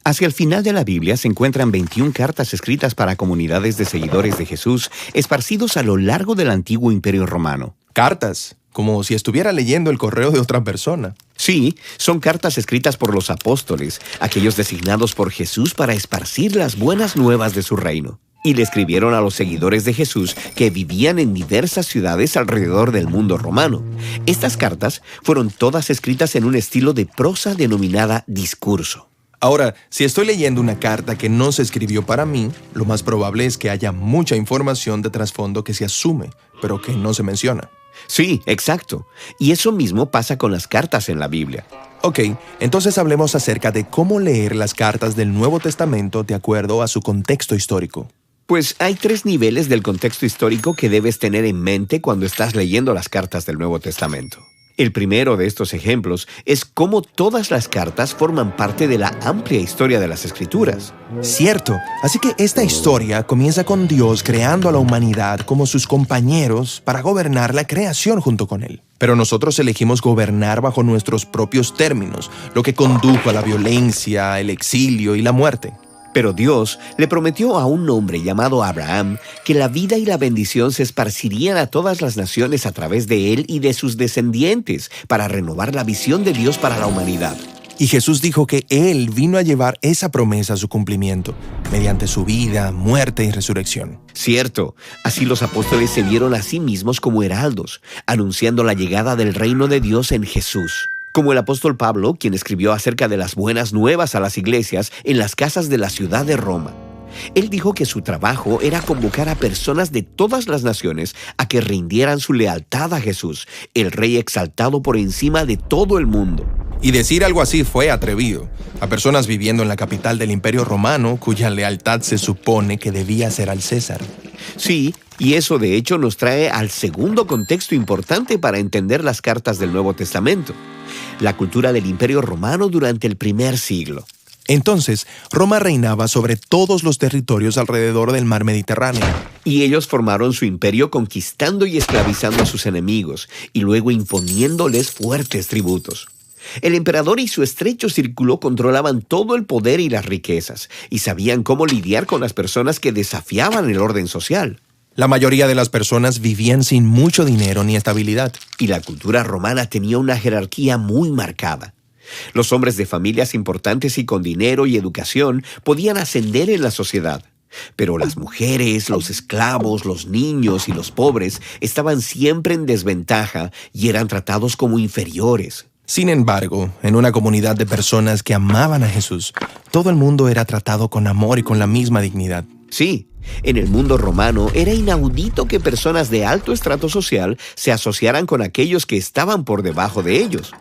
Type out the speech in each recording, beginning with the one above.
Hacia el final de la Biblia se encuentran 21 cartas escritas para comunidades de seguidores de Jesús esparcidos a lo largo del antiguo Imperio Romano. Cartas, como si estuviera leyendo el correo de otra persona. Sí, son cartas escritas por los apóstoles, aquellos designados por Jesús para esparcir las buenas nuevas de su reino. Y le escribieron a los seguidores de Jesús que vivían en diversas ciudades alrededor del mundo romano. Estas cartas fueron todas escritas en un estilo de prosa denominada discurso. Ahora, si estoy leyendo una carta que no se escribió para mí, lo más probable es que haya mucha información de trasfondo que se asume, pero que no se menciona. Sí, exacto. Y eso mismo pasa con las cartas en la Biblia. Ok, entonces hablemos acerca de cómo leer las cartas del Nuevo Testamento de acuerdo a su contexto histórico. Pues hay 3 niveles del contexto histórico que debes tener en mente cuando estás leyendo las cartas del Nuevo Testamento. El primero de estos ejemplos es cómo todas las cartas forman parte de la amplia historia de las Escrituras. Cierto, así que esta historia comienza con Dios creando a la humanidad como sus compañeros para gobernar la creación junto con Él. Pero nosotros elegimos gobernar bajo nuestros propios términos, lo que condujo a la violencia, el exilio y la muerte. Pero Dios le prometió a un hombre llamado Abraham que la vida y la bendición se esparcirían a todas las naciones a través de él y de sus descendientes para renovar la visión de Dios para la humanidad. Y Jesús dijo que Él vino a llevar esa promesa a su cumplimiento, mediante su vida, muerte y resurrección. Cierto, así los apóstoles se vieron a sí mismos como heraldos, anunciando la llegada del reino de Dios en Jesús. Como el apóstol Pablo, quien escribió acerca de las buenas nuevas a las iglesias en las casas de la ciudad de Roma. Él dijo que su trabajo era convocar a personas de todas las naciones a que rindieran su lealtad a Jesús, el Rey exaltado por encima de todo el mundo. Y decir algo así fue atrevido, a personas viviendo en la capital del Imperio Romano, cuya lealtad se supone que debía ser al César. Sí, y eso de hecho nos trae al segundo contexto importante para entender las cartas del Nuevo Testamento: la cultura del Imperio Romano durante el primer siglo. Entonces, Roma reinaba sobre todos los territorios alrededor del mar Mediterráneo. Y ellos formaron su imperio conquistando y esclavizando a sus enemigos, y luego imponiéndoles fuertes tributos. El emperador y su estrecho círculo controlaban todo el poder y las riquezas, y sabían cómo lidiar con las personas que desafiaban el orden social. La mayoría de las personas vivían sin mucho dinero ni estabilidad. Y la cultura romana tenía una jerarquía muy marcada. Los hombres de familias importantes y con dinero y educación podían ascender en la sociedad. Pero las mujeres, los esclavos, los niños y los pobres estaban siempre en desventaja y eran tratados como inferiores. Sin embargo, en una comunidad de personas que amaban a Jesús, todo el mundo era tratado con amor y con la misma dignidad. Sí, en el mundo romano era inaudito que personas de alto estrato social se asociaran con aquellos que estaban por debajo de ellos.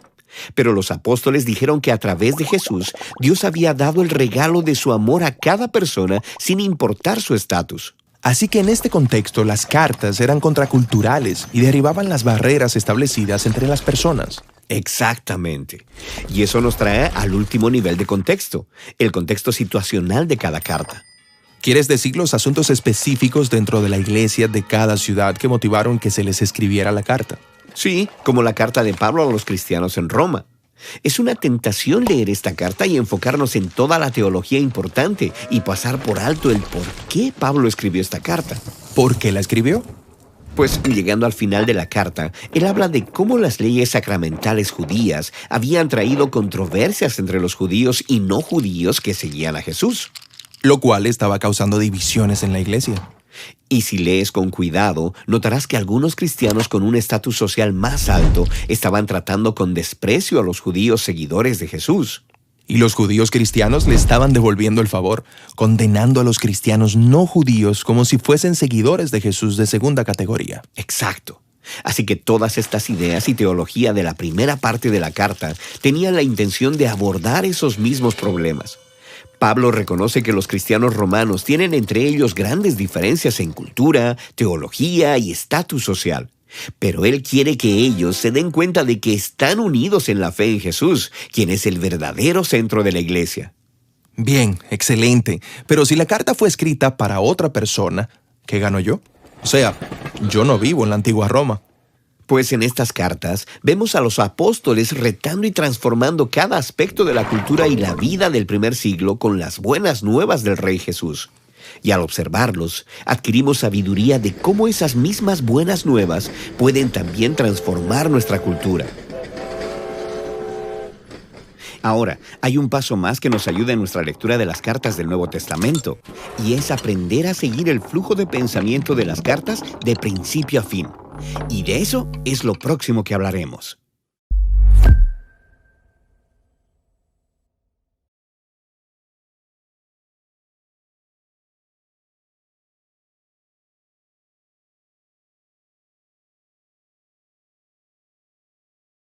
Pero los apóstoles dijeron que a través de Jesús, Dios había dado el regalo de su amor a cada persona sin importar su estatus. Así que en este contexto, las cartas eran contraculturales y derribaban las barreras establecidas entre las personas. Exactamente. Y eso nos trae al último nivel de contexto, el contexto situacional de cada carta. ¿Quieres decir los asuntos específicos dentro de la iglesia de cada ciudad que motivaron que se les escribiera la carta? Sí, como la carta de Pablo a los cristianos en Roma. Es una tentación leer esta carta y enfocarnos en toda la teología importante y pasar por alto el por qué Pablo escribió esta carta. ¿Por qué la escribió? Pues llegando al final de la carta, él habla de cómo las leyes sacramentales judías habían traído controversias entre los judíos y no judíos que seguían a Jesús. Lo cual estaba causando divisiones en la iglesia. Y si lees con cuidado, notarás que algunos cristianos con un estatus social más alto estaban tratando con desprecio a los judíos seguidores de Jesús. Y los judíos cristianos le estaban devolviendo el favor, condenando a los cristianos no judíos como si fuesen seguidores de Jesús de segunda categoría. Exacto. Así que todas estas ideas y teología de la primera parte de la carta tenían la intención de abordar esos mismos problemas. Pablo reconoce que los cristianos romanos tienen entre ellos grandes diferencias en cultura, teología y estatus social. Pero él quiere que ellos se den cuenta de que están unidos en la fe en Jesús, quien es el verdadero centro de la iglesia. Bien, excelente. Pero si la carta fue escrita para otra persona, ¿qué gano yo? O sea, yo no vivo en la antigua Roma. Pues en estas cartas vemos a los apóstoles retando y transformando cada aspecto de la cultura y la vida del primer siglo con las buenas nuevas del Rey Jesús. Y al observarlos, adquirimos sabiduría de cómo esas mismas buenas nuevas pueden también transformar nuestra cultura. Ahora, hay un paso más que nos ayuda en nuestra lectura de las cartas del Nuevo Testamento, y es aprender a seguir el flujo de pensamiento de las cartas de principio a fin. Y de eso es lo próximo que hablaremos.